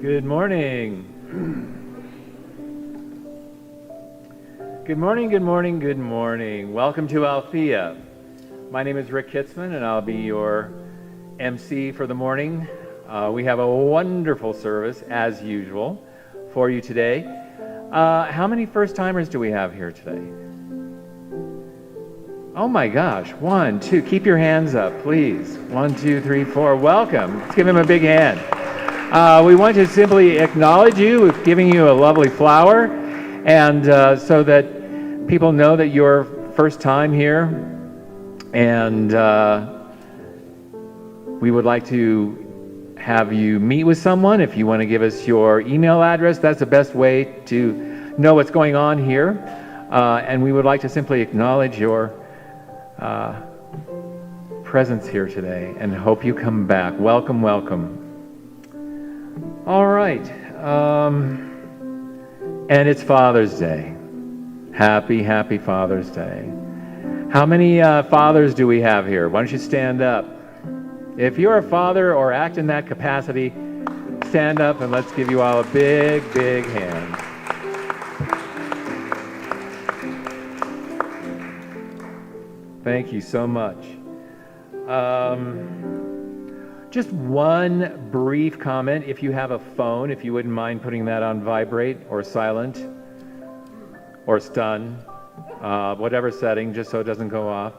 Good morning. Good morning, good morning, good morning. Welcome to Althea. My name is Rick Kitzman, and I'll be your MC for the morning. We have a wonderful service, as usual, for you today. How many first-timers do we have here today? Oh my gosh, 1, 2, keep your hands up, please. 1, 2, 3, 4, welcome. Let's give him a big hand. We want to simply acknowledge you with giving you a lovely flower, and so that people know that you're first time here, and we would like to have you meet with someone. If you want to give us your email address, that's the best way to know what's going on here, and we would like to simply acknowledge your presence here today and hope you come back. Welcome, welcome. All right, and it's Father's Day. Happy Father's Day. How many fathers do we have here? Why don't you stand up? If you're a father or act in that capacity, stand up and let's give you all a big hand. Thank you so much. Just one brief comment. If you have a phone, if you wouldn't mind putting that on vibrate or silent or stun, whatever setting, just so it doesn't go off.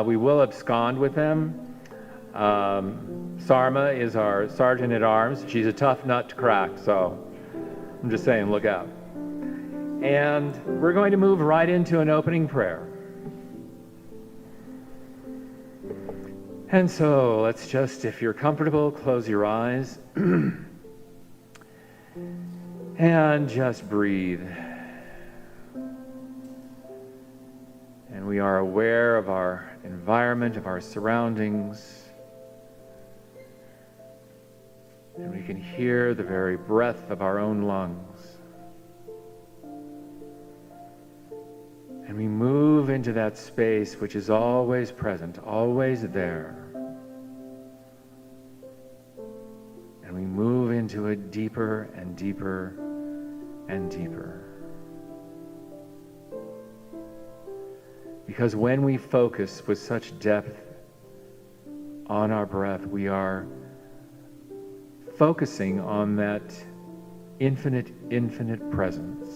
We will abscond with them. Sarma is our sergeant at arms. She's a tough nut to crack, so I'm just saying, look out. And we're going to move right into an opening prayer. And so let's just, if you're comfortable, close your eyes and just breathe. And we are aware of our environment, of our surroundings. And we can hear the very breath of our own lungs. And we move into that space which is always present, always there. And we move into it deeper and deeper and deeper. Because when we focus with such depth on our breath, we are focusing on that infinite presence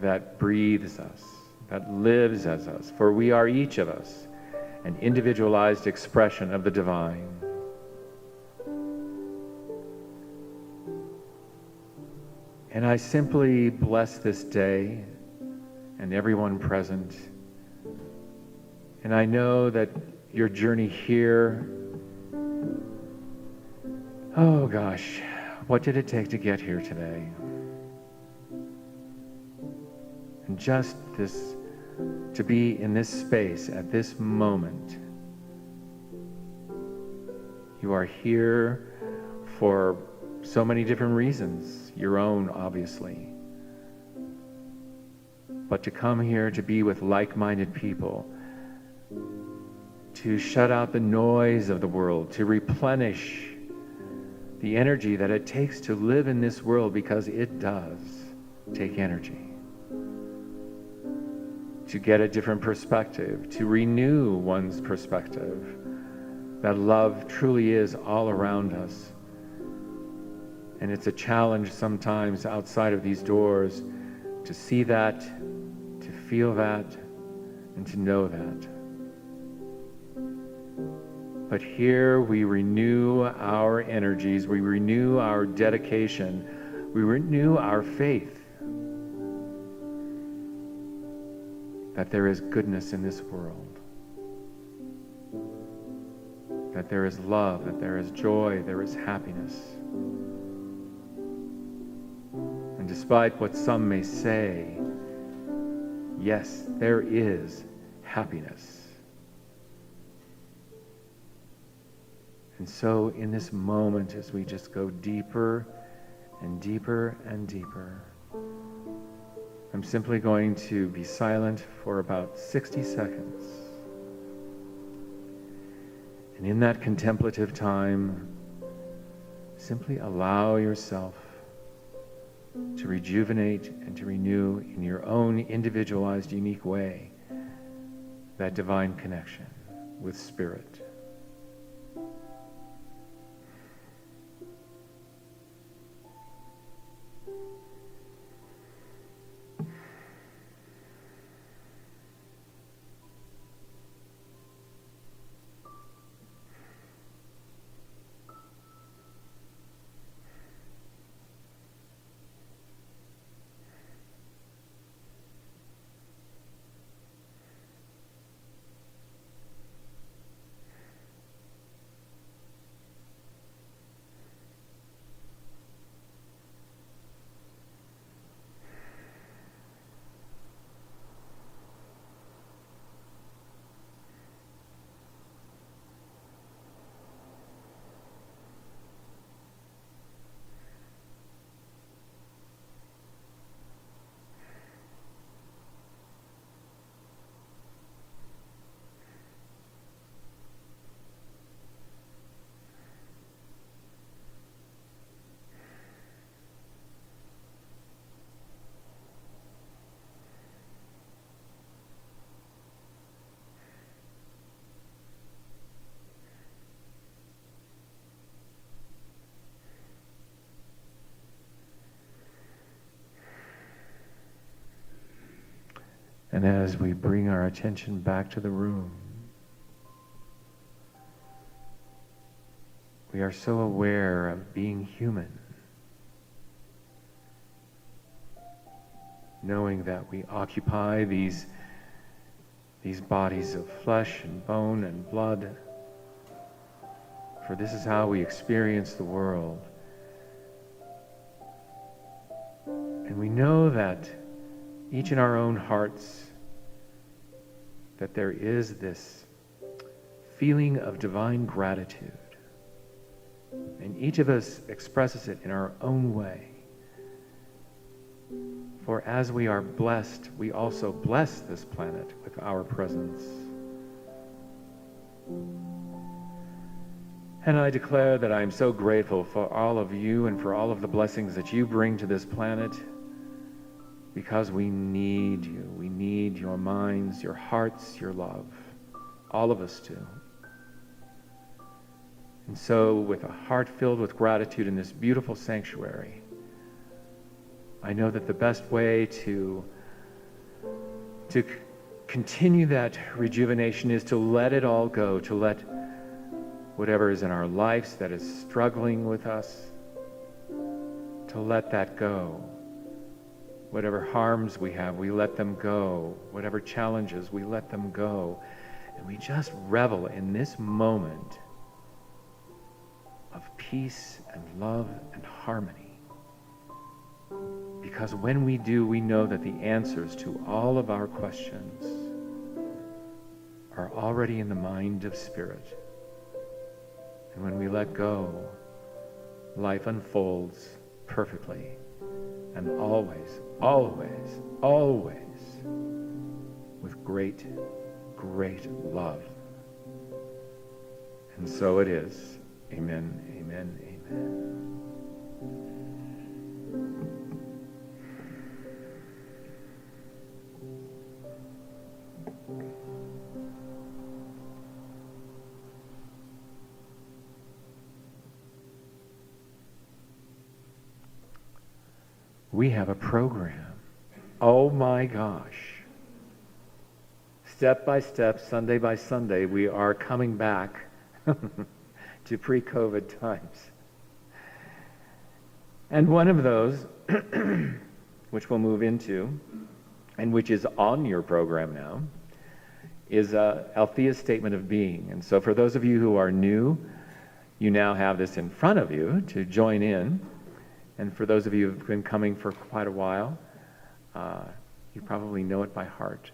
that breathes us, that lives as us, for we are each of us an individualized expression of the divine. And I simply bless this day and everyone present. And I know that your journey here, oh gosh, what did it take to get here today? And just this, to be in this space at this moment. You are here for so many different reasons, your own obviously. But to come here to be with like-minded people, to shut out the noise of the world, to replenish the energy that it takes to live in this world, because it does take energy. To get a different perspective, to renew one's perspective, that love truly is all around us. And it's a challenge sometimes outside of these doors to see that, to feel that, and to know that. But here we renew our energies, we renew our dedication, we renew our faith that there is goodness in this world, that there is love, that there is joy, there is happiness. And despite what some may say, yes, there is happiness. And so in this moment, as we just go deeper and deeper and deeper, I'm simply going to be silent for about 60 seconds. And in that contemplative time, simply allow yourself to rejuvenate and to renew in your own individualized, unique way that divine connection with Spirit. And as we bring our attention back to the room, we are so aware of being human, knowing that we occupy these bodies of flesh and bone and blood, for this is how we experience the world. And we know that each in our own hearts, that there is this feeling of divine gratitude. And each of us expresses it in our own way. For as we are blessed, we also bless this planet with our presence. And I declare that I am so grateful for all of you and for all of the blessings that you bring to this planet, because we need you. We need your minds, your hearts, your love. All of us do. And so, with a heart filled with gratitude in this beautiful sanctuary, I know that the best way to continue that rejuvenation is to let it all go, to let whatever is in our lives that is struggling with us, to let that go. Whatever harms we have, we let them go. Whatever challenges, we let them go. And we just revel in this moment of peace and love and harmony. Because when we do, we know that the answers to all of our questions are already in the mind of Spirit. And when we let go, life unfolds perfectly and always, always, always with great, great love. And so it is. Amen, amen, amen. We have a program. Oh my gosh. Step by step, Sunday by Sunday, we are coming back to pre-COVID times. And one of those, which we'll move into, and which is on your program now, is Althea's Statement of Being. And so for those of you who are new, you now have this in front of you to join in. And for those of you who've been coming for quite a while, you probably know it by heart.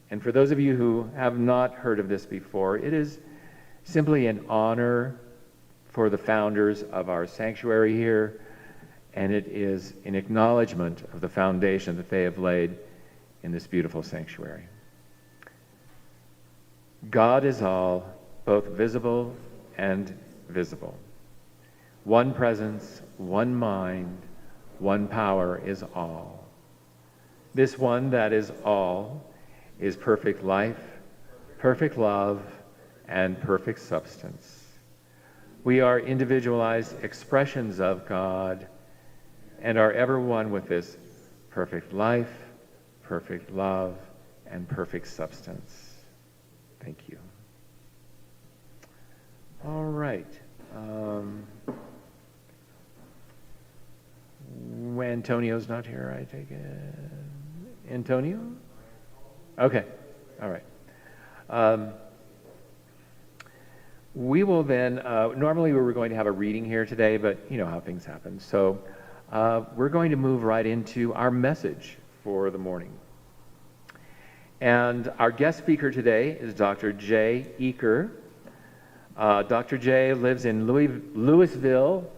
And for those of you who have not heard of this before, it is simply an honor for the founders of our sanctuary here, and it is an acknowledgement of the foundation that they have laid in this beautiful sanctuary. God is all, both visible and visible. One presence, one mind, one power is all. This one that is all is perfect life, perfect love, and perfect substance. We are individualized expressions of God and are ever one with this perfect life, perfect love, and perfect substance. Thank you. All right. Antonio's not here, I take it. Antonio? Okay. All right. We will then, normally we were going to have a reading here today, but you know how things happen. So we're going to move right into our message for the morning. And our guest speaker today is Dr. J. Uecker. Dr. J lives in Louisville.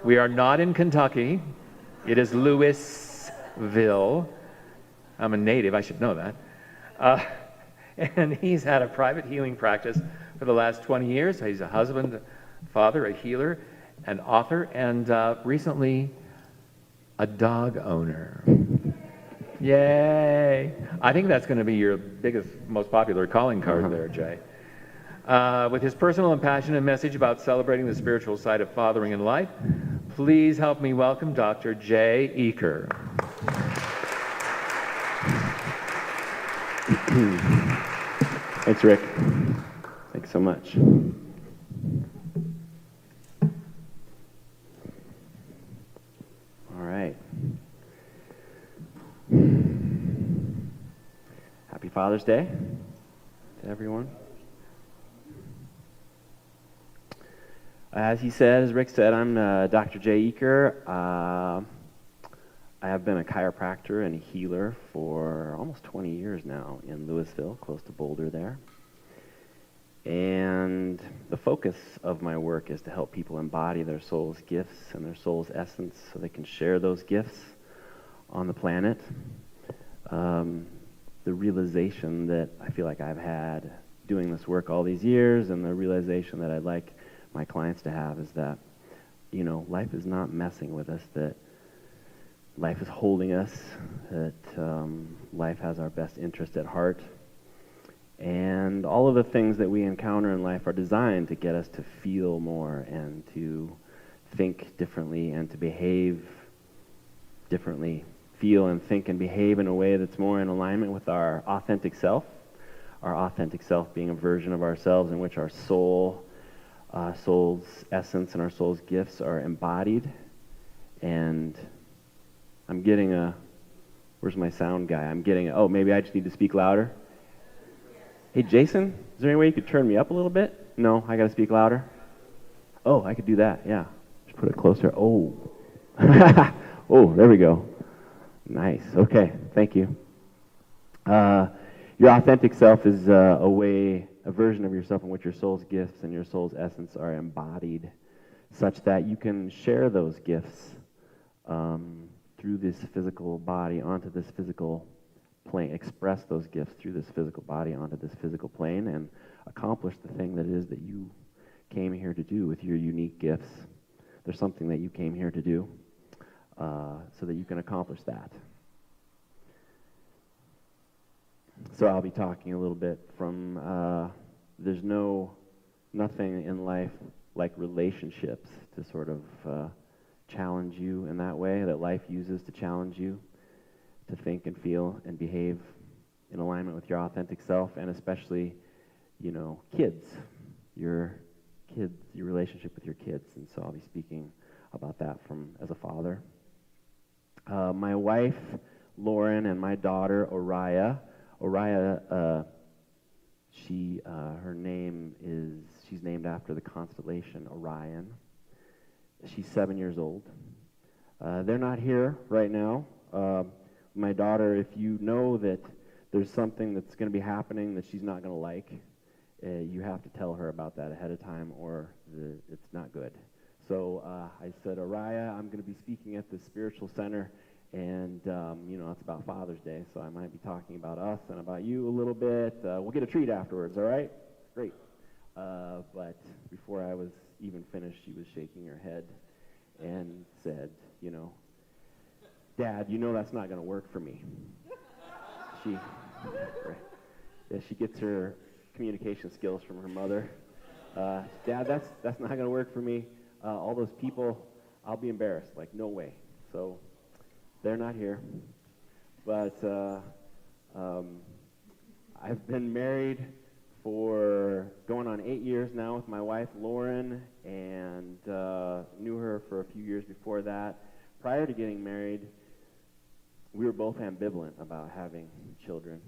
We are not in Kentucky. It is Louisville. I'm a native, I should know that. And he's had a private healing practice for the last 20 years. He's a husband, father, a healer, an author, and recently a dog owner. Yay! I think that's going to be your biggest, most popular calling card there, Jay. With his personal and passionate message about celebrating the spiritual side of fathering in life, please help me welcome Dr. J. Uecker. Thanks, Rick. Thanks so much. All right. Happy Father's Day to everyone. As he said, as Rick said, I'm Dr. J. Uecker. I have been a chiropractor and a healer for almost 20 years now in Louisville, close to Boulder there. And the focus of my work is to help people embody their soul's gifts and their soul's essence so they can share those gifts on the planet. The realization that I feel like I've had doing this work all these years, and the realization that I'd like my clients to have, is that, you know, life is not messing with us, that life is holding us, that life has our best interest at heart. And all of the things that we encounter in life are designed to get us to feel more and to think differently and to behave differently. Feel and think and behave in a way that's more in alignment with our authentic self. Our authentic self being a version of ourselves in which our soul's essence and our soul's gifts are embodied. And I'm getting where's my sound guy? Oh, maybe I just need to speak louder. Hey, Jason, is there any way you could turn me up a little bit? No, I got to speak louder? Oh, I could do that, yeah. Just put it closer. Oh. Oh, there we go. Nice. Okay, thank you. Your authentic self is a version of yourself in which your soul's gifts and your soul's essence are embodied, such that you can share those gifts through this physical body onto this physical plane, express those gifts through this physical body onto this physical plane, and accomplish the thing that it is that you came here to do with your unique gifts. There's something that you came here to do so that you can accomplish that. So I'll be talking a little bit from, there's nothing in life like relationships to sort of challenge you in that way, that life uses to challenge you to think and feel and behave in alignment with your authentic self, and especially, you know, your relationship with your kids. And so I'll be speaking about that as a father. My wife, Lauren, and my daughter, Oriah, she's named after the constellation Orion. She's 7 years old. They're not here right now. My daughter, if you know that there's something that's going to be happening that she's not going to like, you have to tell her about that ahead of time, or it's not good. So I said, Oriah, I'm going to be speaking at the Spiritual Center, And, it's about Father's Day, so I might be talking about us and about you a little bit. We'll get a treat afterwards, all right? Great. But before I was even finished, she was shaking her head and said, Dad, that's not going to work for me. She gets her communication skills from her mother. Dad, that's not going to work for me. All those people, I'll be embarrassed. Like, no way. So they're not here. But I've been married for going on 8 years now with my wife, Lauren, and knew her for a few years before that. Prior to getting married, we were both ambivalent about having children.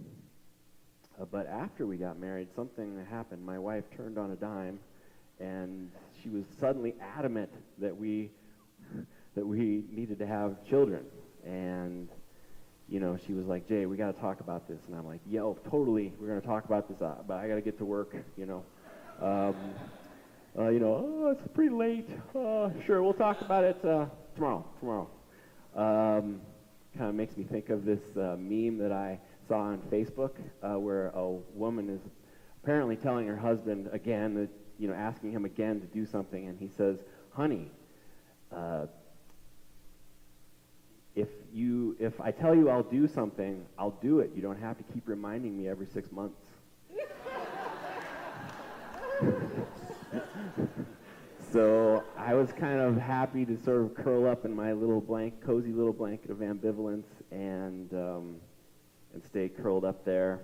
But after we got married, something happened. My wife turned on a dime, and she was suddenly adamant that we needed to have children. And she was like, Jay, we got to talk about this. And I'm like, yo, totally, we're going to talk about this, but I got to get to work, oh, it's pretty late. Sure, we'll talk about it tomorrow. Kind of makes me think of this meme that I saw on Facebook where a woman is apparently telling her husband again, that, asking him again to do something, and he says, honey, if I tell you I'll do something, I'll do it. You don't have to keep reminding me every 6 months. So I was kind of happy to sort of curl up in my cozy little blanket of ambivalence and stay curled up there.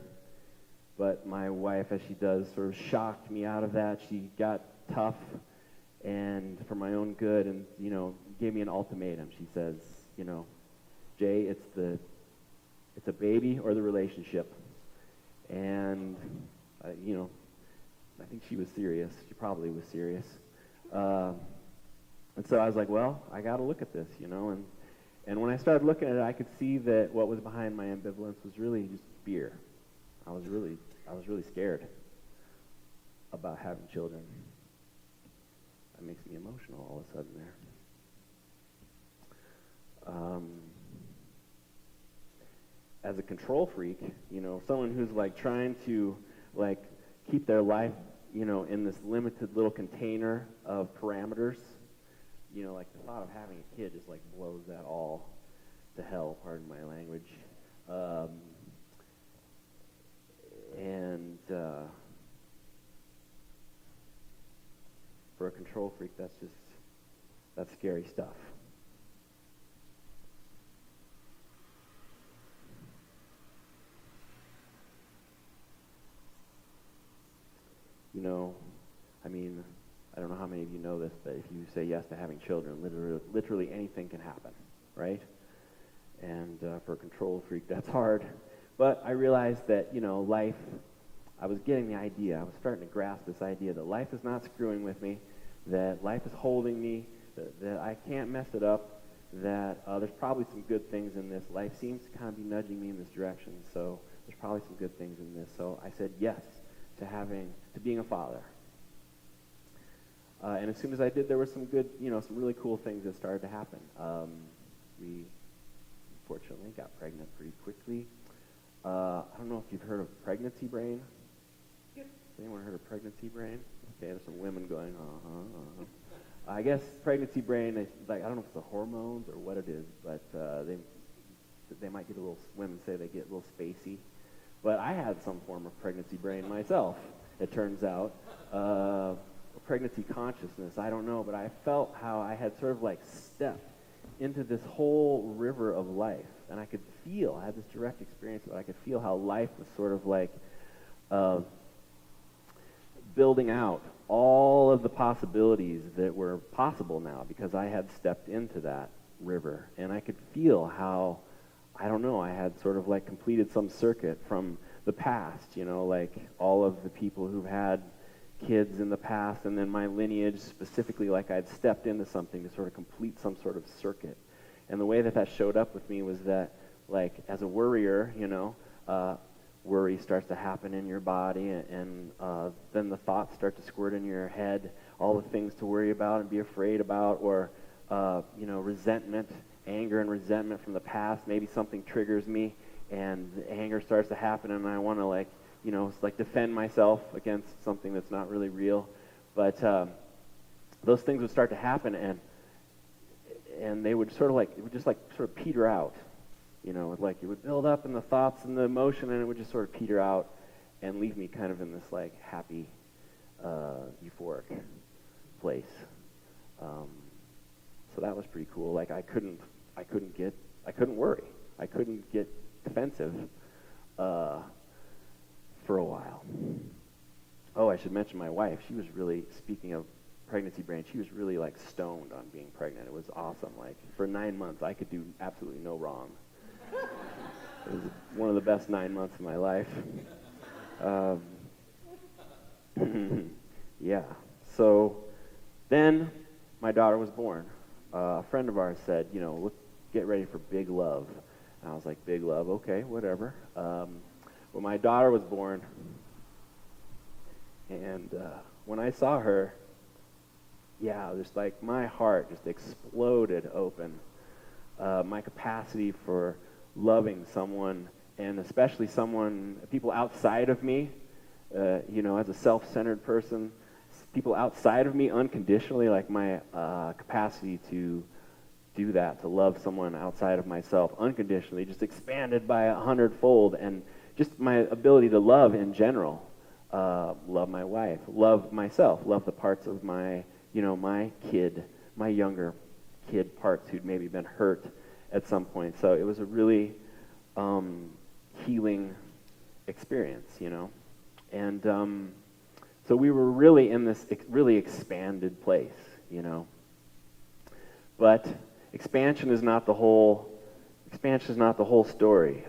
But my wife, as she does, sort of shocked me out of that. She got tough and for my own good, and gave me an ultimatum. She says, Jay, it's a baby or the relationship. And I think she was serious. She probably was serious. And so I was like, well, I got to look at this, and when I started looking at it, I could see that what was behind my ambivalence was really just fear. I was really scared about having children. That makes me emotional all of a sudden there. As a control freak, someone who's like trying to keep their life, in this limited little container of parameters, the thought of having a kid just blows that all to hell, pardon my language. For a control freak, that's scary stuff. I don't know how many of you know this, but if you say yes to having children, literally anything can happen, right? And for a control freak, that's hard. But I realized that, life, I was getting the idea. I was starting to grasp this idea that life is not screwing with me, that life is holding me, that I can't mess it up, that there's probably some good things in this. Life seems to kind of be nudging me in this direction, so there's probably some good things in this. So I said yes to being a father. And as soon as I did, there were some good, some really cool things that started to happen. We fortunately got pregnant pretty quickly. I don't know if you've heard of pregnancy brain. Yep. Has anyone heard of pregnancy brain? Okay, there's some women going, I guess pregnancy brain is I don't know if it's the hormones or what it is, but they might get women say they get a little spacey. But I had some form of pregnancy brain myself, it turns out. Pregnancy consciousness, I don't know, but I felt how I had sort of stepped into this whole river of life, and I had this direct experience, but I could feel how life was sort of building out all of the possibilities that were possible now because I had stepped into that river, and I could feel how, I don't know, I had sort of completed some circuit from the past, all of the people who've had kids in the past, and then my lineage specifically, I'd stepped into something to sort of complete some sort of circuit. And the way that showed up with me was that, as a worrier, worry starts to happen in your body, and then the thoughts start to squirt in your head, all the things to worry about and be afraid about, or resentment anger and resentment from the past. Maybe something triggers me, and the anger starts to happen, and I want to it's like defend myself against something that's not really real. But those things would start to happen, and they would it would just sort of peter out. It would build up in the thoughts and the emotion, and it would just sort of peter out and leave me kind of in this happy, euphoric place. So that was pretty cool. I couldn't worry. I couldn't get defensive for a while. Oh, I should mention my wife. She was really, speaking of pregnancy brain, she was really stoned on being pregnant. It was awesome. For 9 months, I could do absolutely no wrong. It was one of the best 9 months of my life. Yeah. So then my daughter was born. A friend of ours said, get ready for big love. And I was like, big love? Okay, whatever. When my daughter was born, and when I saw her, just my heart just exploded open. My capacity for loving someone, and especially people outside of me, as a self-centered person, people outside of me unconditionally, my capacity to do that, to love someone outside of myself unconditionally, just expanded by 100-fold, and just my ability to love in general, love my wife, love myself, love the parts of my younger kid parts who'd maybe been hurt at some point. So it was a really healing experience, and so we were really in this really expanded place, But expansion is not the whole story.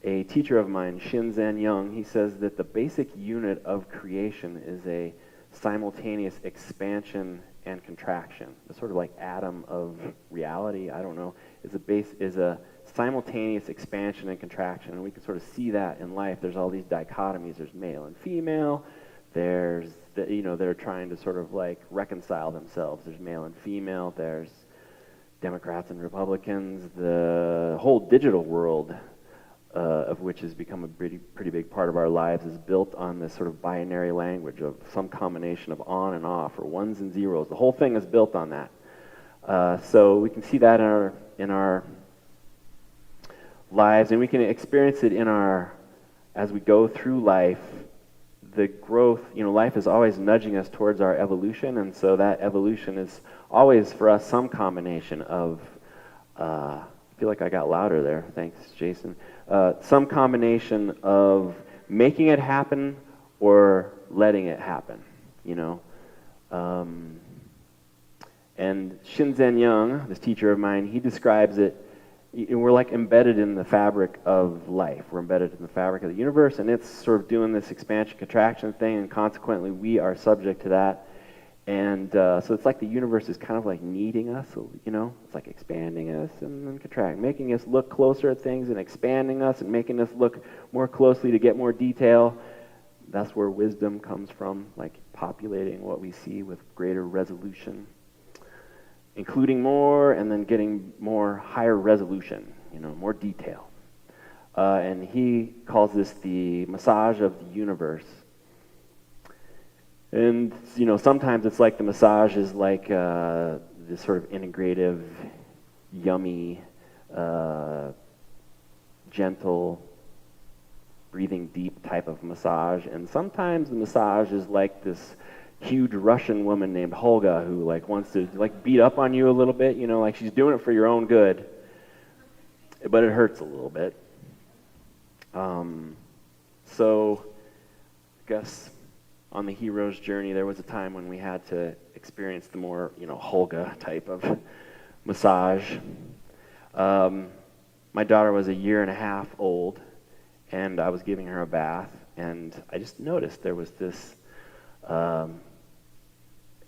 A teacher of mine, Shinzen Young, he says that the basic unit of creation is a simultaneous expansion and contraction. The sort of atom of reality, I don't know, is a simultaneous expansion and contraction, and we can sort of see that in life. There's all these dichotomies. There's male and female. There's they're trying to sort of reconcile themselves. There's male and female. There's Democrats and Republicans. The whole digital world, of which has become a pretty big part of our lives, is built on this sort of binary language of some combination of on and off, or ones and zeros. The whole thing is built on that. So we can see that in our lives, and we can experience it as we go through life. The growth, life is always nudging us towards our evolution, and so that evolution is always for us some combination of, I feel like I got louder there, thanks Jason, some combination of making it happen or letting it happen, And Shinzen Young, this teacher of mine, he describes it, we're embedded in the fabric of life. We're embedded in the fabric of the universe, and it's sort of doing this expansion-contraction thing, and consequently we are subject to that. And so it's the universe is kind of kneading us, it's expanding us and then contracting, making us look closer at things and expanding us and making us look more closely to get more detail. That's where wisdom comes from, populating what we see with greater resolution, including more, and then getting more higher resolution, more detail. And he calls this the massage of the universe. And, sometimes it's the massage is this sort of integrative, yummy, gentle, breathing deep type of massage. And sometimes the massage is this huge Russian woman named Holga who wants to beat up on you a little bit, she's doing it for your own good, but it hurts a little bit. So I guess on the hero's journey there was a time when we had to experience the more Holga type of massage. My daughter was 1.5 years old, and I was giving her a bath, and I just noticed there was this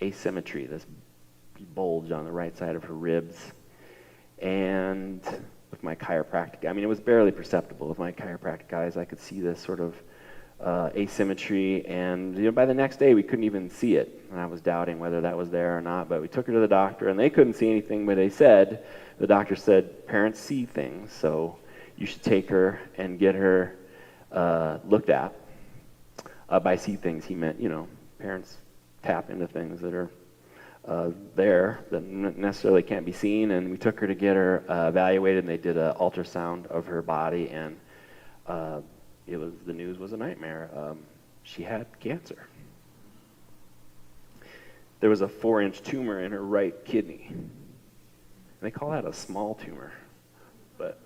asymmetry, this bulge on the right side of her ribs. And with my chiropractic, it was barely perceptible. With my chiropractic eyes, I could see this sort of asymmetry, and by the next day we couldn't even see it, and I was doubting whether that was there or not. But we took her to the doctor, and they couldn't see anything, but the doctor said parents see things, so you should take her and get her looked at. By see things, he meant parents tap into things that are there that necessarily can't be seen. And we took her to get her evaluated, and they did an ultrasound of her body, and the news was a nightmare. She had cancer. There was a 4-inch tumor in her right kidney. And they call that a small tumor, but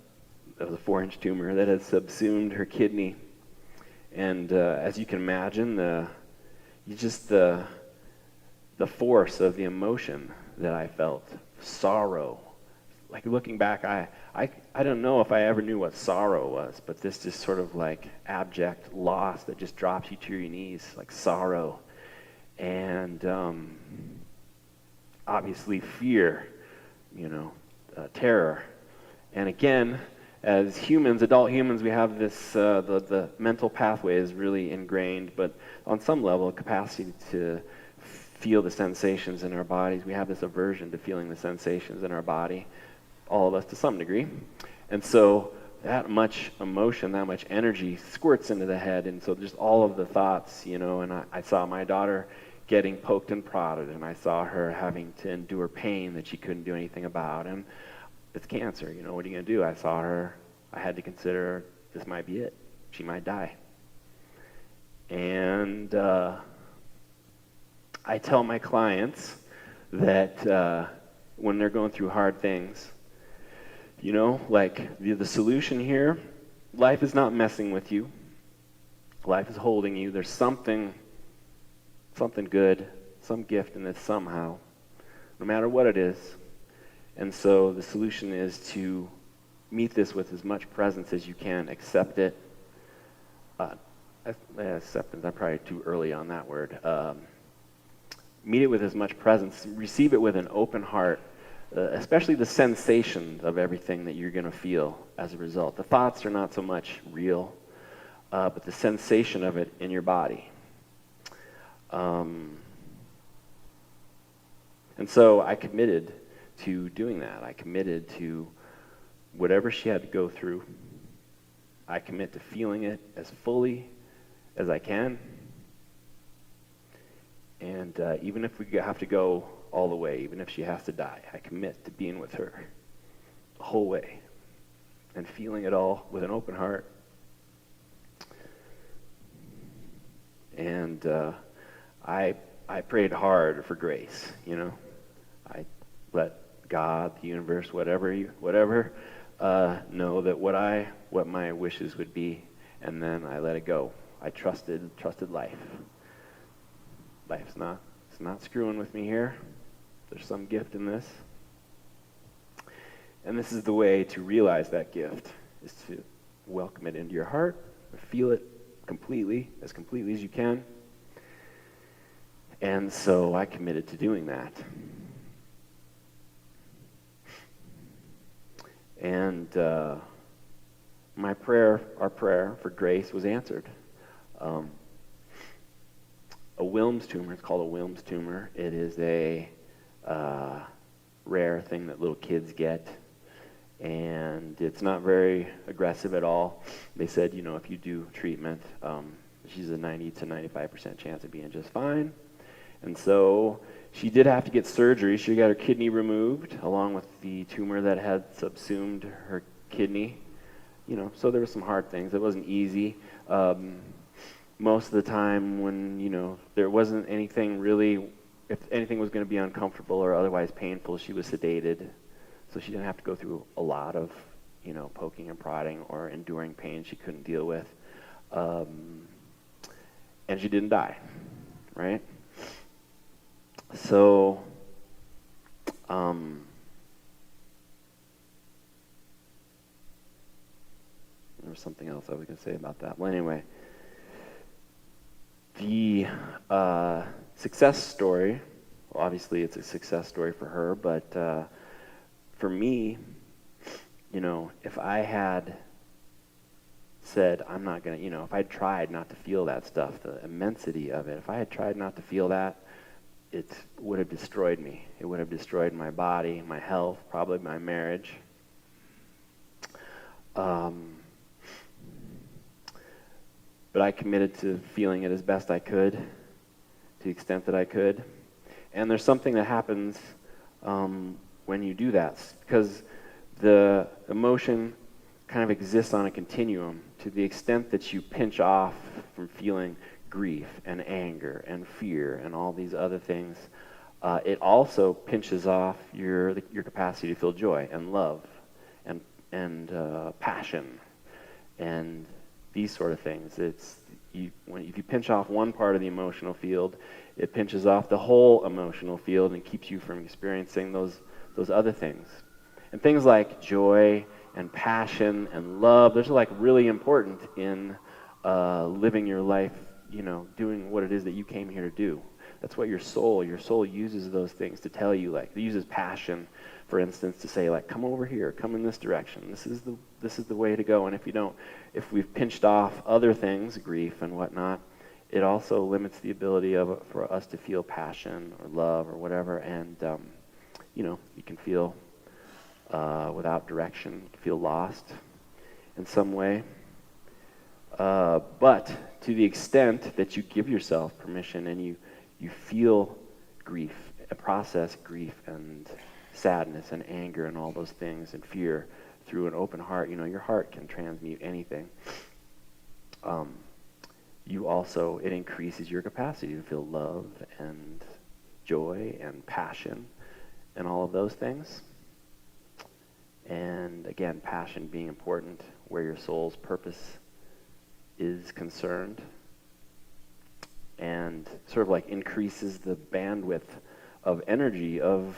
it was a 4-inch tumor that had subsumed her kidney. And as you can imagine, the force of the emotion that I felt, sorrow. Like looking back, I don't know if I ever knew what sorrow was, but this just sort of like abject loss that just drops you to your knees, like sorrow. And obviously fear, terror. And again, as humans, adult humans, we have this, the mental pathway is really ingrained, but on some level, capacity to feel the sensations in our bodies. We have this aversion to feeling the sensations in our body, all of us to some degree. And so that much emotion, that much energy squirts into the head, and so just all of the thoughts, and I saw my daughter getting poked and prodded, and I saw her having to endure pain that she couldn't do anything about, and it's cancer, what are you going to do? I saw her, I had to consider this might be it. She might die. And I tell my clients that when they're going through hard things, like the solution here, life is not messing with you. Life is holding you. There's something good, some gift in this somehow, no matter what it is. And so the solution is to meet this with as much presence as you can. Accept it. Acceptance, I'm probably too early on that word. Meet it with as much presence. Receive it with an open heart, especially the sensations of everything that you're going to feel as a result. The thoughts are not so much real, but the sensation of it in your body. And so I committed to doing that. I committed to whatever she had to go through. I commit to feeling it as fully as I can. And even if we have to go all the way, even if she has to die, I commit to being with her the whole way and feeling it all with an open heart. And I prayed hard for grace, I let God, the universe, whatever know that what my wishes would be, and then I let it go. I trusted life. Life's not screwing with me here. There's some gift in this. And this is the way to realize that gift, is to welcome it into your heart, feel it completely as you can. And so I committed to doing that. And our prayer for grace was answered. A Wilms tumor, it's called a Wilms tumor. It is a rare thing that little kids get, and it's not very aggressive at all. They said, if you do treatment, she's a 90 to 95% chance of being just fine. And so she did have to get surgery. She got her kidney removed, along with the tumor that had subsumed her kidney. So there were some hard things. It wasn't easy. Most of the time when, there wasn't anything really, if anything was going to be uncomfortable or otherwise painful, she was sedated. So she didn't have to go through a lot of, poking and prodding or enduring pain she couldn't deal with. And she didn't die, right? So, there was something else I was going to say about that. Well, anyway, the success story, well, obviously it's a success story for her, but for me, if I had said, I'm not going to, if I tried not to feel that stuff, the immensity of it, if I had tried not to feel that, it would have destroyed me. It would have destroyed my body, my health, probably my marriage. But I committed to feeling it as best I could, to the extent that I could. And there's something that happens when you do that, because the emotion kind of exists on a continuum. To the extent that you pinch off from feeling grief and anger and fear and all these other things, it also pinches off your capacity to feel joy and love and passion and these sort of things. If you pinch off one part of the emotional field, it pinches off the whole emotional field and keeps you from experiencing those other things. And things like joy and passion and love, those are like really important in living your life, doing what it is that you came here to do. That's what your soul uses those things to tell you. Like, it uses passion, for instance, to say, like, come over here, come in this direction. This is the way to go. And if we've pinched off other things, grief and whatnot, it also limits the ability for us to feel passion or love or whatever. And you can feel without direction, you can feel lost in some way. But to the extent that you give yourself permission and you feel grief, process grief and sadness and anger and all those things and fear through an open heart, your heart can transmute anything. It increases your capacity to feel love and joy and passion and all of those things. And again, passion being important where your soul's purpose is concerned, and sort of like increases the bandwidth of energy of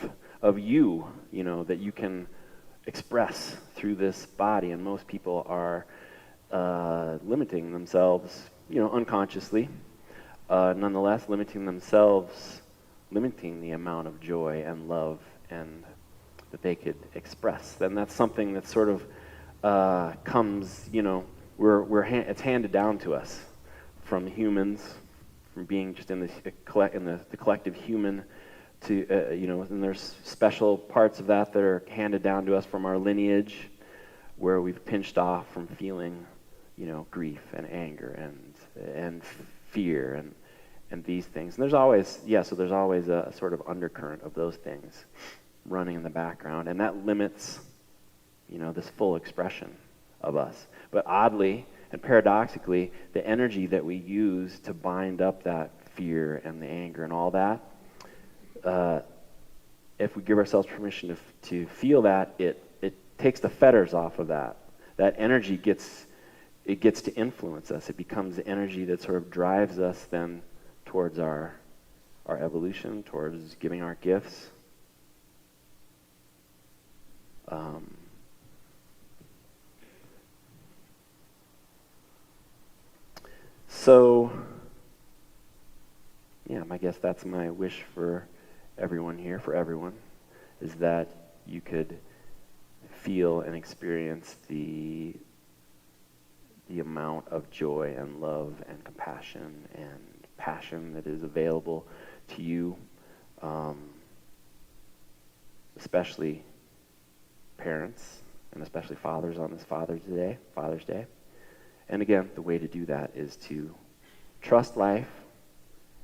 you, that you can express through this body. And most people are limiting themselves, unconsciously, nonetheless limiting the amount of joy and love and that they could express. Then that's something that sort of comes, it's handed down to us from humans, from being just in the collective human to, and there's special parts of that are handed down to us from our lineage, where we've pinched off from feeling, grief and anger and fear and these things. And there's always a sort of undercurrent of those things running in the background, and that limits, this full expression of us. But oddly and paradoxically, the energy that we use to bind up that fear and the anger and all that, if we give ourselves permission to feel that, it takes the fetters off of that. That energy gets to influence us. It becomes the energy that sort of drives us then towards our evolution, towards giving our gifts. So, I guess that's my wish for everyone here, is that you could feel and experience the amount of joy and love and compassion and passion that is available to you, especially parents and especially fathers on this Father's Day. And again, the way to do that is to trust life,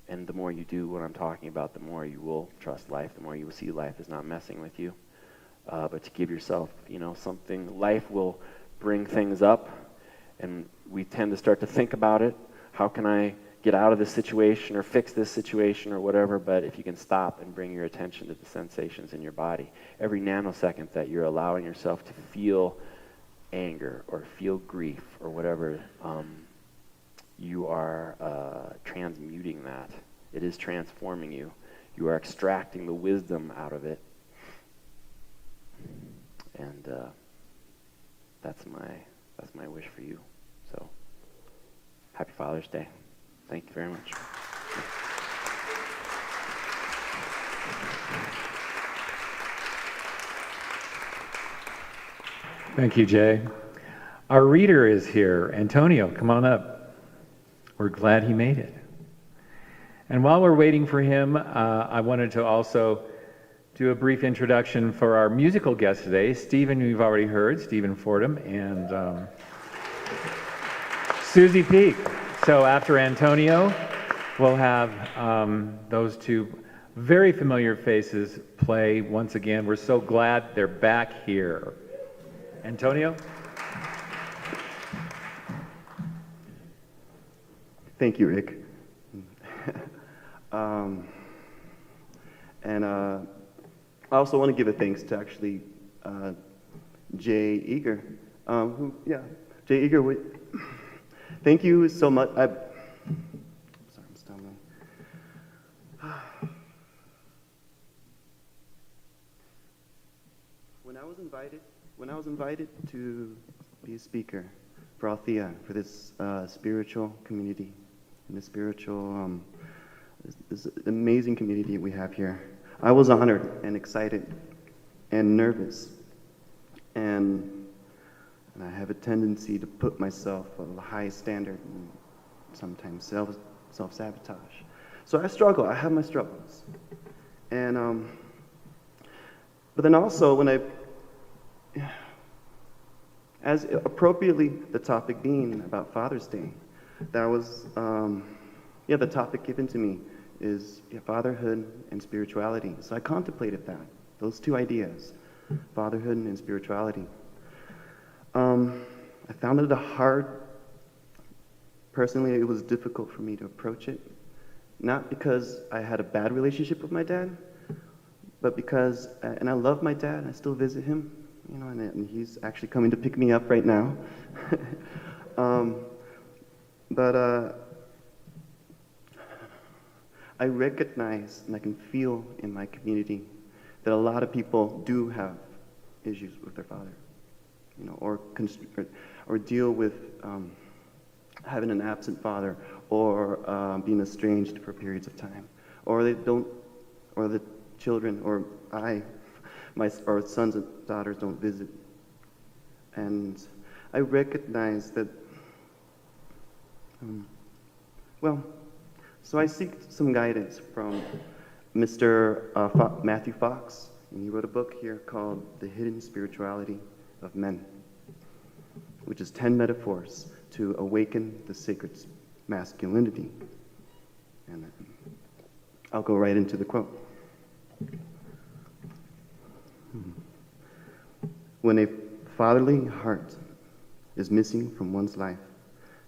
and the more you do what I'm talking about, the more you will trust life, the more you will see life is not messing with you. But to give yourself, something, life will bring things up, and we tend to start to think about it. How can I get out of this situation or fix this situation or whatever? But if you can stop and bring your attention to the sensations in your body, every nanosecond that you're allowing yourself to feel anger or feel grief or whatever, you are transmuting that. It is transforming you. You are extracting the wisdom out of it. And that's my wish for you. So, happy Father's Day. Thank you very much. Thank you, Jay. Our reader is here. Antonio, come on up. We're glad he made it. And while we're waiting for him, I wanted to also do a brief introduction for our musical guest today, Stephen, who you've already heard, Stephen Fordham, and Susie Peak. So after Antonio, we'll have those two very familiar faces play once again. We're so glad they're back here. Antonio? Thank you, Rick. I also want to give a thanks to actually Jay Uecker. Jay Uecker. Thank you so much. Sorry, I'm stumbling. When I was invited to be a speaker for Althea, for this spiritual community, and this spiritual, this amazing community we have here, I was honored and excited and nervous, and I have a tendency to put myself at a high standard and sometimes self-sabotage. So I struggle. I have my struggles, and but then also when as appropriately the topic being about Father's Day, that was the topic given to me is fatherhood and spirituality. So I contemplated that, those two ideas, fatherhood and spirituality. I found it personally it was difficult for me to approach it, not because I had a bad relationship with my dad, but because, and I love my dad, I still visit him, and he's actually coming to pick me up right now. I recognize and I can feel in my community that a lot of people do have issues with their father, or deal with having an absent father, or being estranged for periods of time, or the children, or our sons and daughters don't visit. And I recognize that, so I seek some guidance from Mr. Matthew Fox, and he wrote a book here called The Hidden Spirituality of Men, which is 10 metaphors to awaken the sacred masculinity. And I'll go right into the quote. When a fatherly heart is missing from one's life,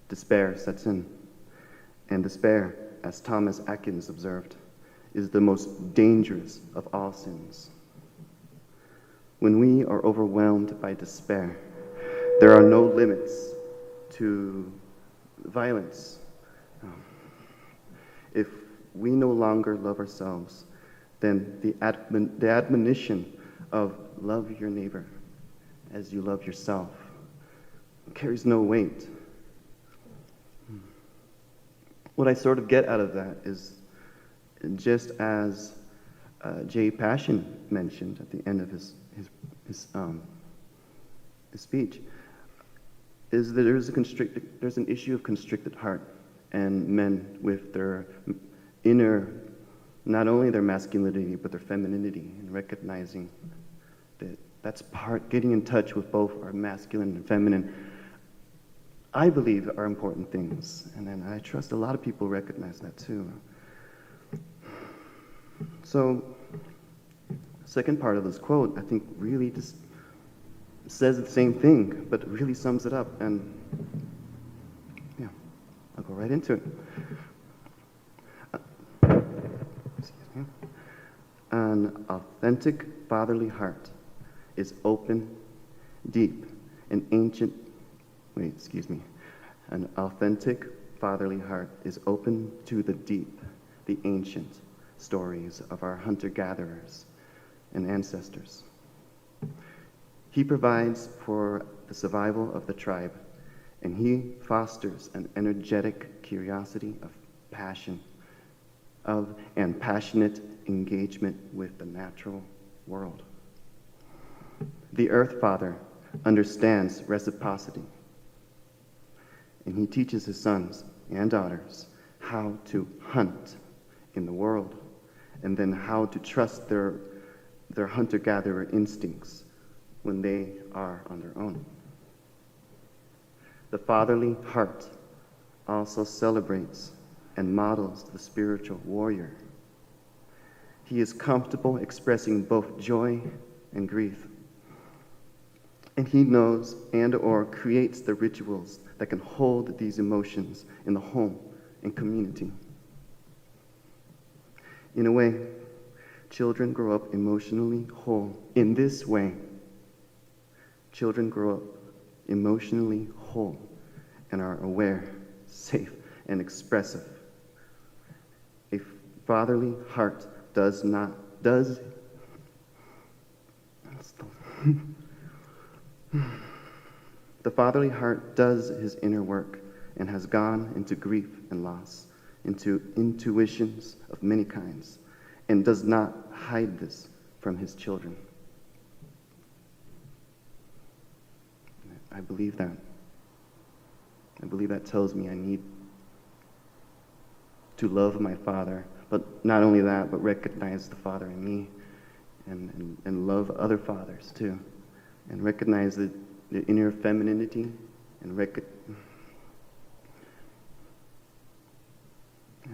despair sets in. And despair, as Thomas Atkins observed, is the most dangerous of all sins. When we are overwhelmed by despair, there are no limits to violence. If we no longer love ourselves, then the admonition of love your neighbor as you love yourself carries no weight. What I sort of get out of that is, just as Jay Passion mentioned at the end of his speech, is that there's an issue of constricted heart, and men with their inner, not only their masculinity, but their femininity, and recognizing that that's getting in touch with both our masculine and feminine, I believe are important things. And then I trust a lot of people recognize that too. So, second part of this quote, I think really just says the same thing, but really sums it up. And yeah, I'll go right into it. Excuse me. An authentic fatherly heart is open, deep, and ancient. An authentic fatherly heart is open to the deep, the ancient stories of our hunter-gatherers and ancestors. He provides for the survival of the tribe, and he fosters an energetic curiosity of passion, and passionate engagement with the natural world. The Earth Father understands reciprocity And he teaches his sons and daughters how to hunt in the world, and then how to trust their hunter-gatherer instincts when they are on their own. The fatherly heart also celebrates and models the spiritual warrior. He is comfortable expressing both joy and grief. And he knows and/or creates the rituals that can hold these emotions in the home and community. In a way, children grow up emotionally whole. In this way, children grow up emotionally whole and are aware, safe, and expressive. A fatherly heart does the fatherly heart does his inner work and has gone into grief and loss, into intuitions of many kinds, and does not hide this from his children. I believe that. I believe that tells me I need to love my father, but not only that, but recognize the father in me and love other fathers too, and recognize the inner femininity and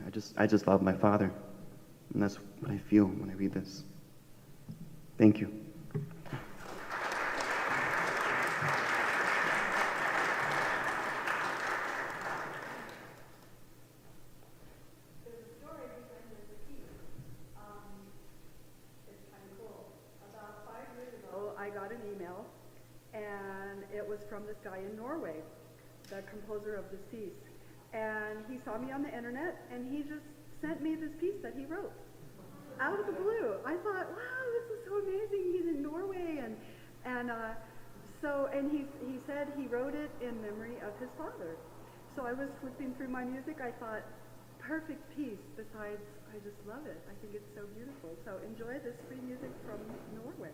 I just love my father, and that's what I feel when I read this. Thank you. I got an email, and it was from this guy in Norway, the composer of the piece. And he saw me on the internet, and he just sent me this piece that he wrote out of the blue. I thought, wow, this is so amazing. He's in Norway, and he said he wrote it in memory of his father. So I was flipping through my music. I thought, perfect piece. Besides, I just love it. I think it's so beautiful. So enjoy this free music from Norway.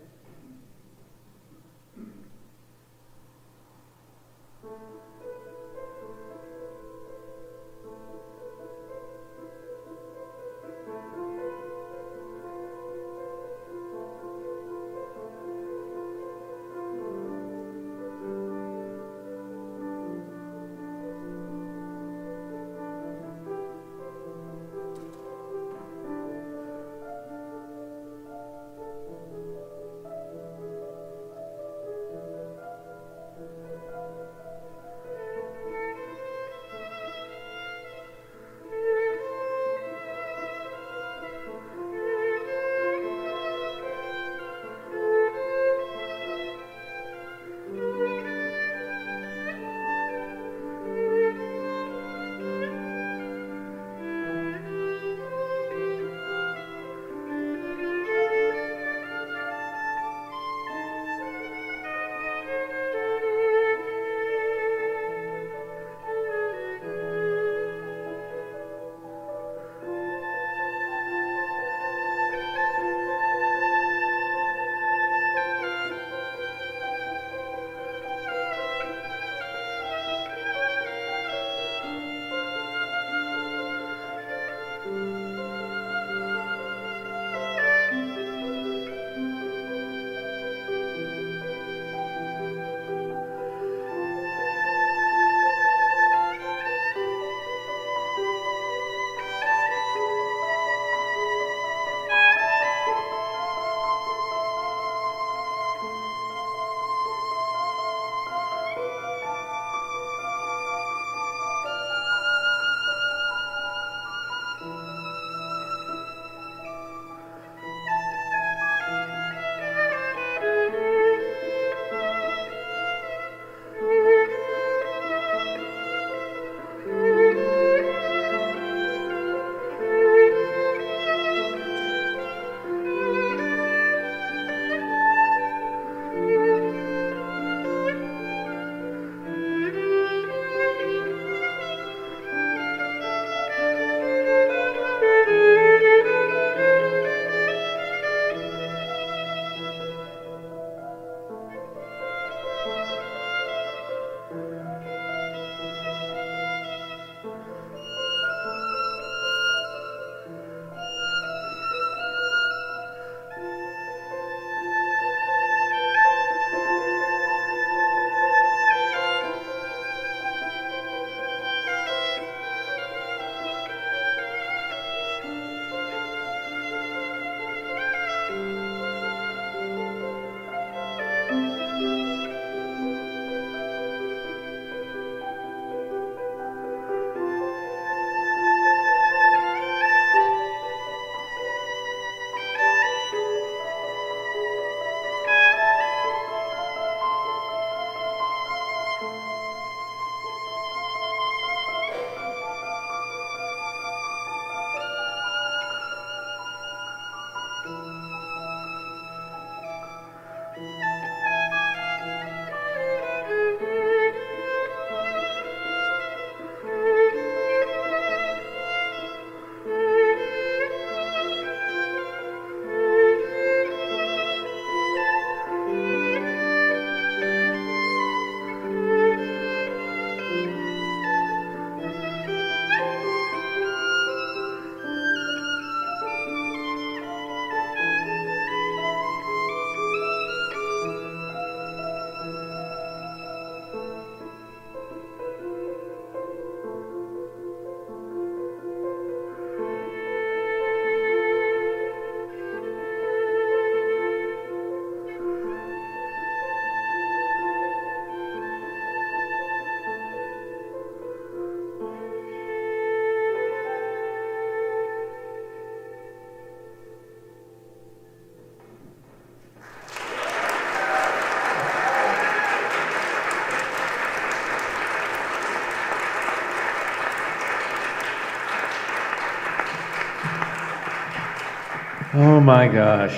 Oh my gosh.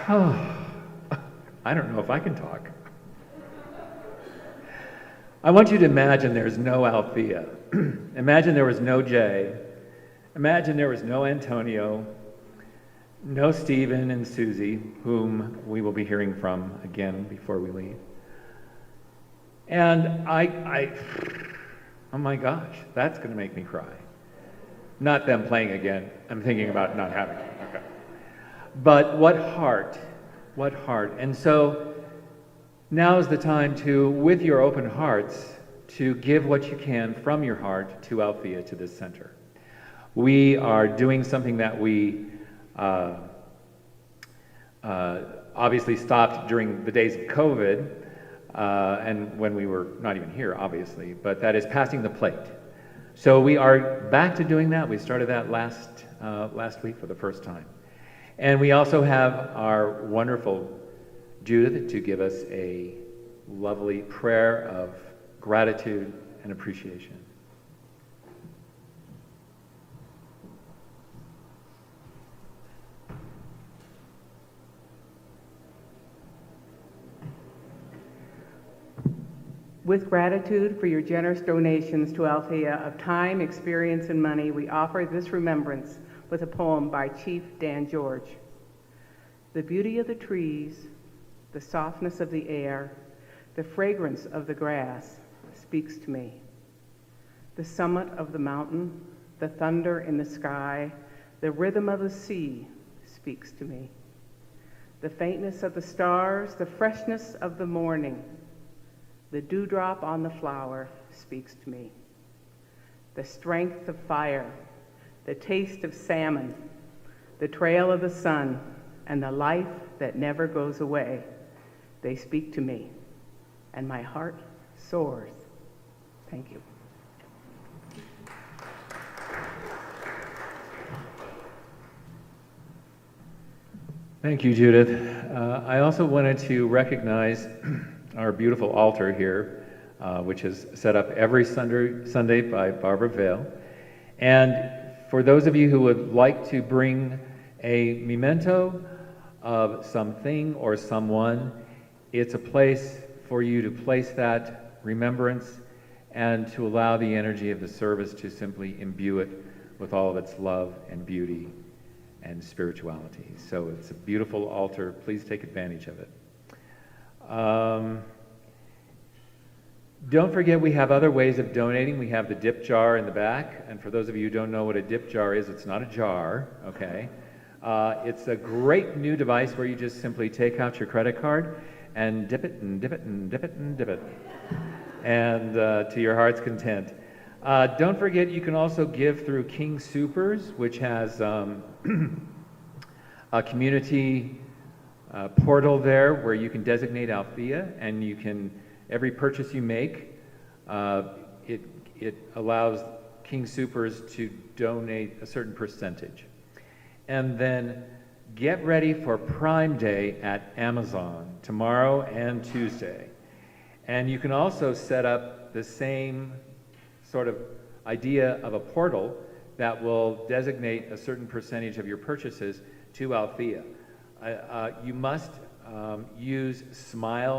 Oh, I don't know if I can talk. I want you to imagine there's no Althea. Imagine there was no Jay. Imagine there was no Antonio, no Stephen and Susie, whom we will be hearing from again before we leave. And oh my gosh, that's going to make me cry. Not them playing again. I'm thinking about not having it. Okay. But what heart, what heart. And so now is the time to, with your open hearts, to give what you can from your heart to Althea, to this center. We are doing something that we obviously stopped during the days of COVID, and when we were not even here, obviously, but that is passing the plate. So we are back to doing that. We started that last week for the first time. And we also have our wonderful Judith to give us a lovely prayer of gratitude and appreciation. With gratitude for your generous donations to Althea of time, experience, and money, we offer this remembrance with a poem by Chief Dan George. The beauty of the trees, the softness of the air, the fragrance of the grass speaks to me. The summit of the mountain, the thunder in the sky, the rhythm of the sea speaks to me. The faintness of the stars, the freshness of the morning, the dewdrop on the flower speaks to me. The strength of fire, the taste of salmon, the trail of the sun, and the life that never goes away, they speak to me, and my heart soars. Thank you. Thank you, Judith. I also wanted to recognize our beautiful altar here, which is set up every Sunday by Barbara Vale. And for those of you who would like to bring a memento of something or someone, it's a place for you to place that remembrance and to allow the energy of the service to simply imbue it with all of its love and beauty and spirituality. So it's a beautiful altar. Please take advantage of it. Don't forget we have other ways of donating. We have the dip jar in the back, and for those of you who don't know what a dip jar is, it's not a jar, okay? It's a great new device where you just simply take out your credit card and dip it and dip it and dip it and dip it, and to your heart's content. Don't forget you can also give through King Soopers, which has a community portal there where you can designate Althea, and you can, every purchase you make, it allows King Soopers to donate a certain percentage. And then get ready for Prime Day at Amazon tomorrow and Tuesday. And you can also set up the same sort of idea of a portal that will designate a certain percentage of your purchases to Althea. You must use smile.amazon.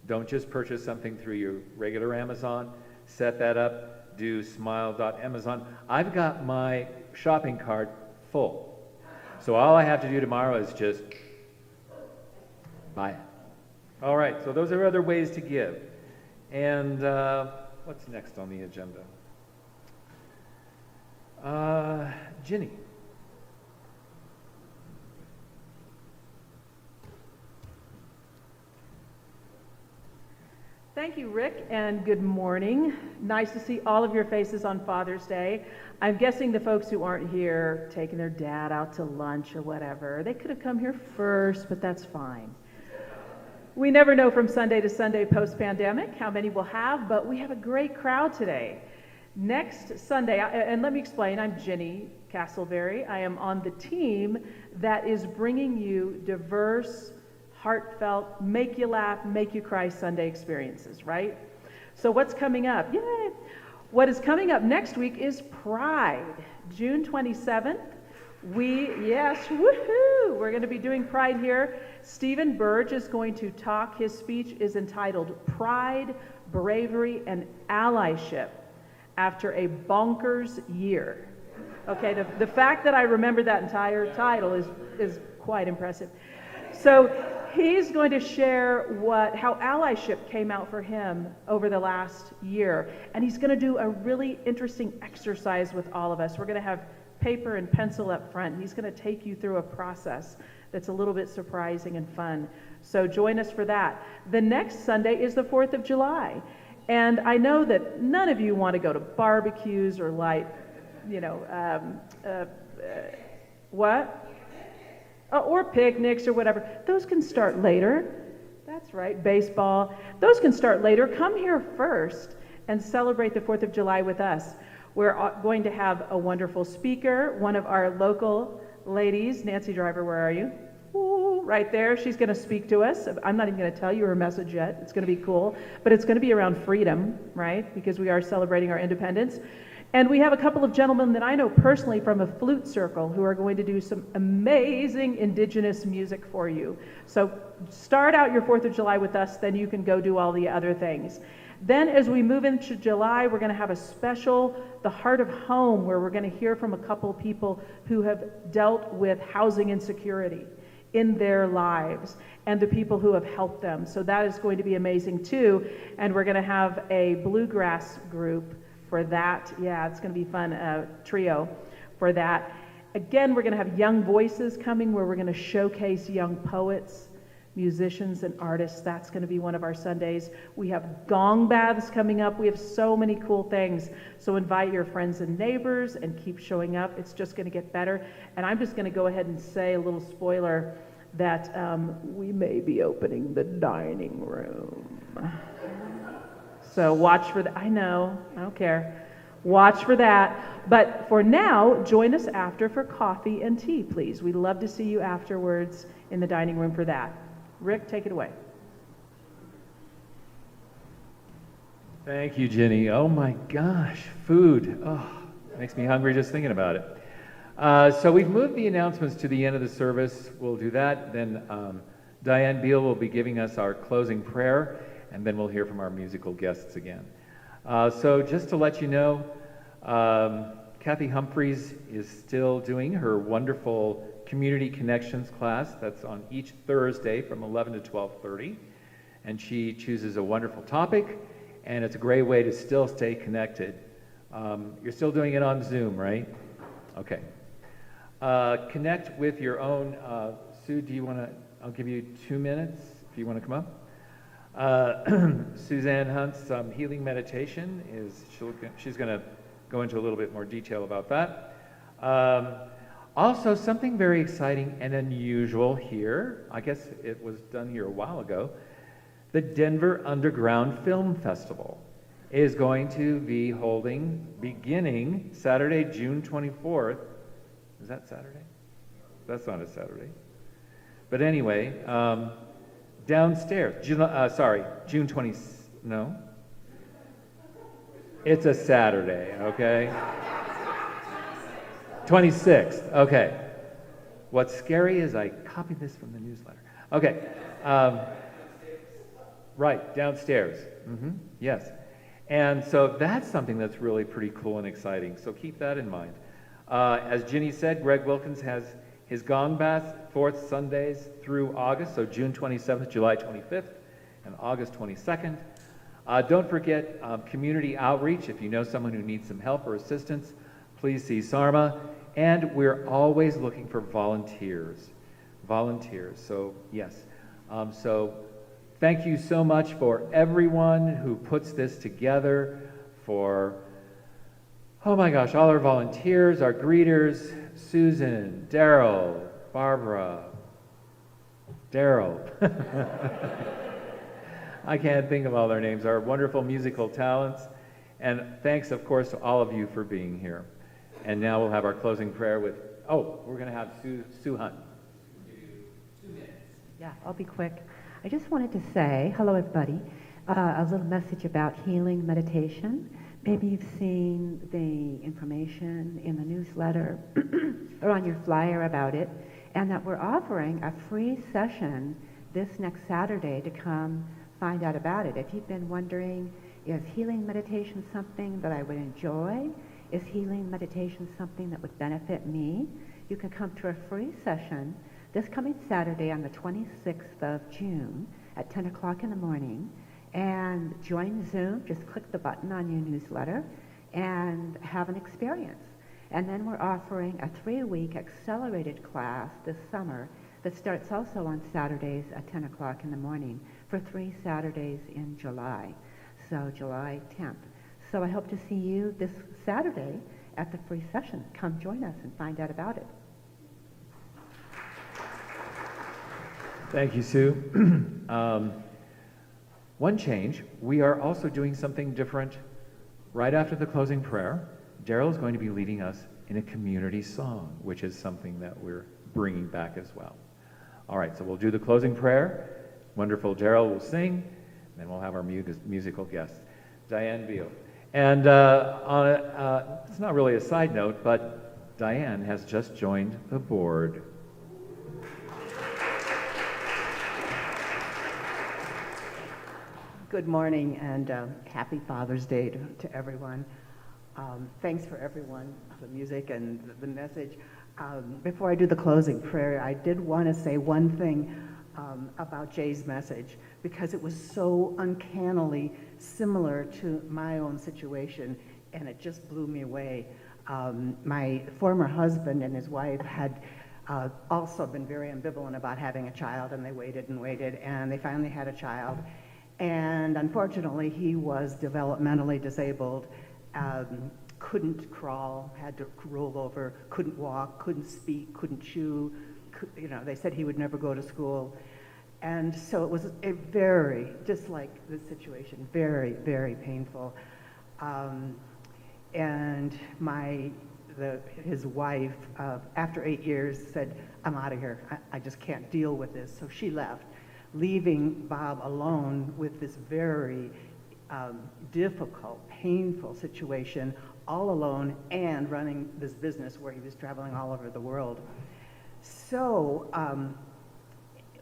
Don't just purchase something through your regular Amazon. Set that up, do smile.amazon. I've got my shopping cart full. So all I have to do tomorrow is just buy it. All right, so those are other ways to give. And what's next on the agenda? Ginny. Thank you, Rick, and good morning. Nice to see all of your faces on Father's Day. I'm guessing the folks who aren't here taking their dad out to lunch or whatever, they could have come here first, but that's fine. We never know from Sunday to Sunday post-pandemic how many we'll have, but we have a great crowd today. Next Sunday, and let me explain, I'm Ginny Castleberry. I am on the team that is bringing you diverse, heartfelt, make you laugh, make you cry Sunday experiences, right? So what's coming up? Yay! What is coming up next week is Pride, June 27th. Yes, woohoo! We're going to be doing Pride here. Stephen Burge is going to talk. His speech is entitled Pride, Bravery, and Allyship After a Bonkers Year. Okay, the fact that I remember that entire title is quite impressive. So he's going to share how allyship came out for him over the last year. And he's going to do a really interesting exercise with all of us. We're going to have paper and pencil up front. He's going to take you through a process that's a little bit surprising and fun. So join us for that. The next Sunday is the 4th of July. And I know that none of you want to go to barbecues or or picnics or whatever. Those can start later. That's right, baseball. Those can start later. Come here first and celebrate the 4th of July with us. We're going to have a wonderful speaker, one of our local ladies. Nancy Driver, where are you? Ooh, right there. She's going to speak to us. I'm not even going to tell you her message yet. It's going to be cool. But it's going to be around freedom, right? Because we are celebrating our independence. And we have a couple of gentlemen that I know personally from a flute circle who are going to do some amazing indigenous music for you. So start out your 4th of July with us, then you can go do all the other things. Then as we move into July, we're going to have a special, The Heart of Home, where we're going to hear from a couple people who have dealt with housing insecurity in their lives and the people who have helped them. So that is going to be amazing too. And we're going to have a bluegrass group for that. Yeah, it's going to be fun, trio for that. Again, we're going to have Young Voices coming, where we're going to showcase young poets, musicians, and artists. That's going to be one of our Sundays. We have gong baths coming up. We have so many cool things. So invite your friends and neighbors and keep showing up. It's just going to get better. And I'm just going to go ahead and say a little spoiler that we may be opening the dining room. So watch for that. I know, I don't care. Watch for that. But for now, join us after for coffee and tea, please. We'd love to see you afterwards in the dining room for that. Rick, take it away. Thank you, Ginny. Oh my gosh, food. Oh, makes me hungry just thinking about it. So we've moved the announcements to the end of the service. We'll do that. Then Diane Beal will be giving us our closing prayer, and then we'll hear from our musical guests again. So just to let you know, Kathy Humphreys is still doing her wonderful Community Connections class. That's on each Thursday from 11 to 12:30. And she chooses a wonderful topic, and it's a great way to still stay connected. You're still doing it on Zoom, right? Okay. Connect with your own, Sue, do you want to, I'll give you 2 minutes if you want to come up. Suzanne Hunt's healing meditation she's going to go into a little bit more detail about that. Also, something very exciting and unusual here, I guess it was done here a while ago, the Denver Underground Film Festival is going to be holding beginning Saturday, June 24th. Is that Saturday? That's not a Saturday. But anyway, downstairs, June 20, no? It's a Saturday, okay? 26th, okay. What's scary is I copied this from the newsletter. Okay, right, downstairs, yes. And so that's something that's really pretty cool and exciting, so keep that in mind. As Ginny said, Greg Wilkins has his Gong Bath, 4th Sundays through August, so June 27th, July 25th, and August 22nd. Don't forget community outreach. If you know someone who needs some help or assistance, please see Sarma. And we're always looking for volunteers. So yes. So thank you so much for everyone who puts this together, for, oh my gosh, all our volunteers, our greeters, Susan, Daryl, Barbara, Daryl. I can't think of all their names, our wonderful musical talents. And thanks, of course, to all of you for being here. And now we'll have our closing prayer with, we're going to have Sue Hunt. 2 minutes. Yeah, I'll be quick. I just wanted to say, hello everybody, a little message about healing meditation. Maybe you've seen the information in the newsletter or on your flyer about it, and that we're offering a free session this next Saturday to come find out about it. If you've been wondering, is healing meditation something that I would enjoy? Is healing meditation something that would benefit me? You can come to a free session this coming Saturday on the 26th of June at 10 o'clock in the morning, and join Zoom. Just click the button on your newsletter and have an experience. And then we're offering a 3-week accelerated class this summer that starts also on Saturdays at 10 o'clock in the morning for 3 Saturdays in July, so July 10th. So I hope to see you this Saturday at the free session. Come join us and find out about it. Thank you, Sue. One change, we are also doing something different right after the closing prayer. Daryl is going to be leading us in a community song, which is something that we're bringing back as well. All right, so we'll do the closing prayer. Wonderful Daryl will sing, and then we'll have our musical guest, Diane Beal. And it's not really a side note, but Diane has just joined the board. Good morning and happy Father's Day to everyone. Thanks for everyone, the music and the message. Before I do the closing prayer, I did want to say one thing about Jay's message, because it was so uncannily similar to my own situation, and it just blew me away. My former husband and his wife had also been very ambivalent about having a child, and they waited and waited, and they finally had a child. And unfortunately, he was developmentally disabled, couldn't crawl, had to roll over, couldn't walk, couldn't speak, couldn't chew. They said he would never go to school. And so it was a very, just like this situation, very, very painful. And his wife, after 8 years, said, "I'm out of here. I just can't deal with this." So she left, leaving Bob alone with this very difficult, painful situation, all alone, and running this business where he was traveling all over the world. So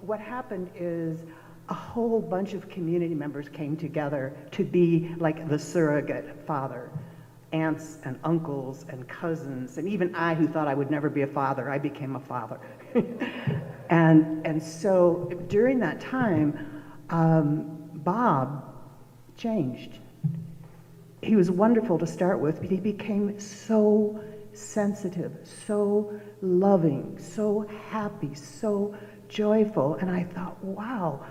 what happened is a whole bunch of community members came together to be like the surrogate father. Aunts and uncles and cousins, and even I, who thought I would never be a father, I became a father. And so during that time, Bob changed. He was wonderful to start with, but he became so sensitive, so loving, so happy, so joyful. And I thought, wow,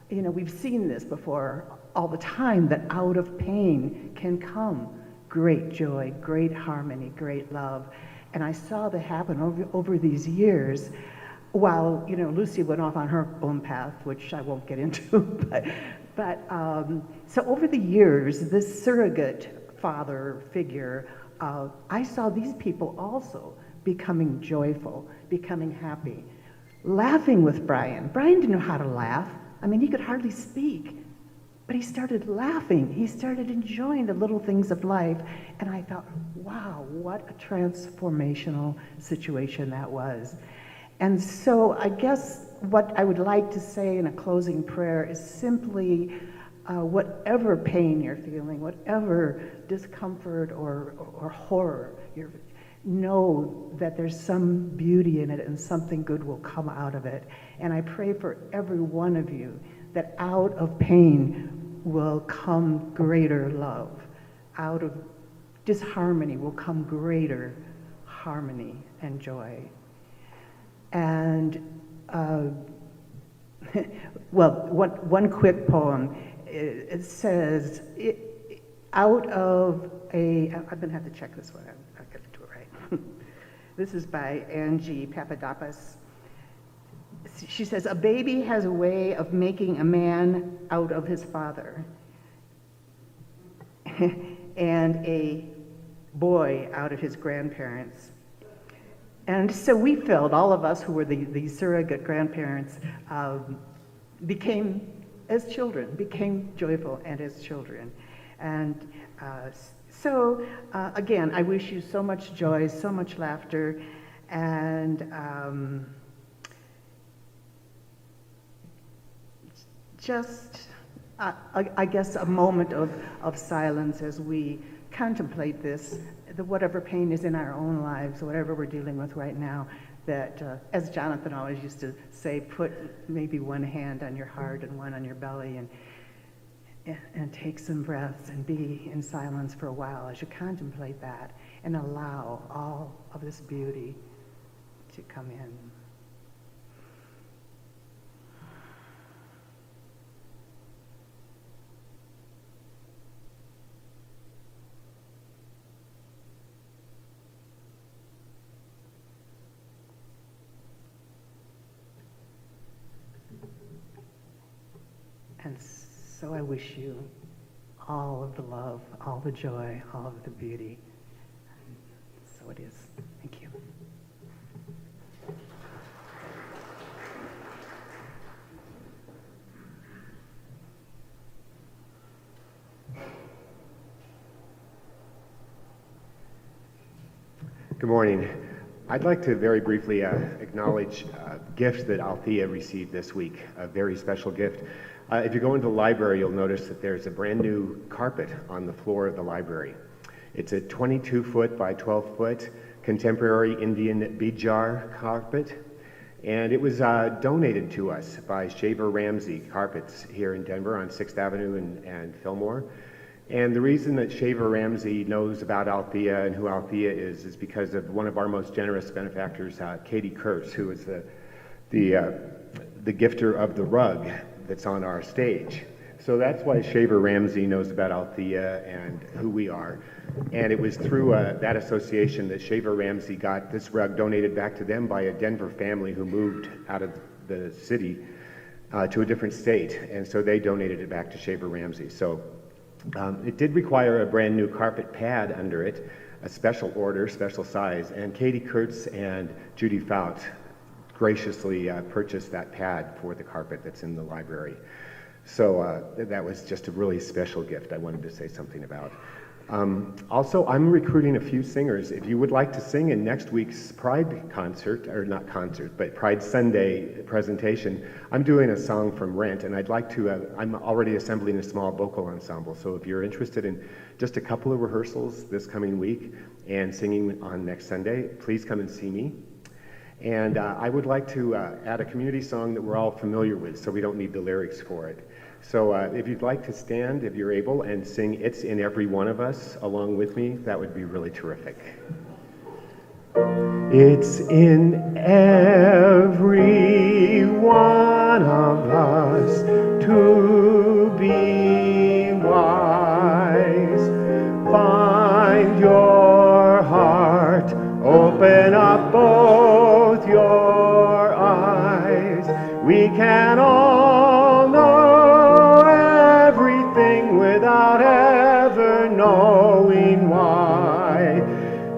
we've seen this before all the time, that out of pain can come great joy, great harmony, great love. And I saw that happen over these years, while Lucy went off on her own path, which I won't get into. but so over the years, this surrogate father figure, I saw these people also becoming joyful, becoming happy, laughing with Brian. Brian didn't know how to laugh. I mean, he could hardly speak. But he started laughing. He started enjoying the little things of life. And I thought, wow, what a transformational situation that was. And so I guess what I would like to say in a closing prayer is simply whatever pain you're feeling, whatever discomfort or horror, know that there's some beauty in it and something good will come out of it. And I pray for every one of you that out of pain will come greater love. Out of disharmony will come greater harmony and joy. And, one quick poem. It says, out of I'm going to have to check this one. I'll get to it right. This is by Angie Papadopoulos. She says, a baby has a way of making a man out of his father and a boy out of his grandparents. And so we felt, all of us who were the surrogate grandparents, became as children, became joyful and as children. And So, again, I wish you so much joy, so much laughter, and just, I guess, a moment of silence as we contemplate this, whatever pain is in our own lives, whatever we're dealing with right now, that, as Jonathan always used to say, put maybe one hand on your heart and one on your belly, and take some breaths and be in silence for a while as you contemplate that and allow all of this beauty to come in. And so I wish you all of the love, all the joy, all of the beauty. So it is. Thank you. Good morning. I'd like to very briefly acknowledge a gift that Althea received this week, a very special gift. If you go into the library, you'll notice that there's a brand new carpet on the floor of the library. It's a 22-foot by 12-foot contemporary Indian bead jar carpet, and it was donated to us by Shaver Ramsey Carpets here in Denver on 6th Avenue and Fillmore. And the reason that Shaver Ramsey knows about Althea and who Althea is because of one of our most generous benefactors, Katie Kurtz, who is the gifter of the rug that's on our stage. So that's why Shaver Ramsey knows about Althea and who we are. And it was through that association that Shaver Ramsey got this rug donated back to them by a Denver family who moved out of the city to a different state. And so they donated it back to Shaver Ramsey. So it did require a brand new carpet pad under it, a special order, special size. And Katie Kurtz and Judy Fout graciously purchased that pad for the carpet that's in the library. So that was just a really special gift I wanted to say something about. Also, I'm recruiting a few singers. If you would like to sing in next week's Pride concert, or not concert, but Pride Sunday presentation, I'm doing a song from Rent, and I'd like to, I'm already assembling a small vocal ensemble, so if you're interested in just a couple of rehearsals this coming week and singing on next Sunday, please come and see me. And I would like to add a community song that we're all familiar with, so we don't need the lyrics for it. So if you'd like to stand, if you're able, and sing It's in Every One of Us along with me, that would be really terrific. It's in every one of us to be wise. Find your heart, open up both your eyes. We can all know without ever knowing why.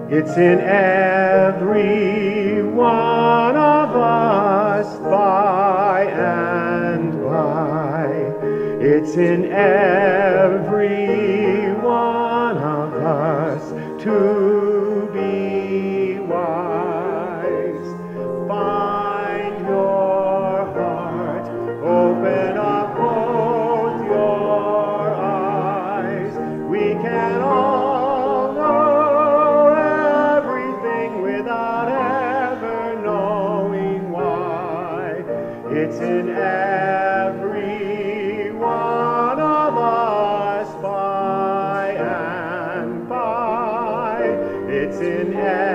It's in every one of us by and by. It's in every one of us to be wise. Find your heart, open up both your eyes. We can all know everything without ever knowing why. It's in every one of us by and by. It's in every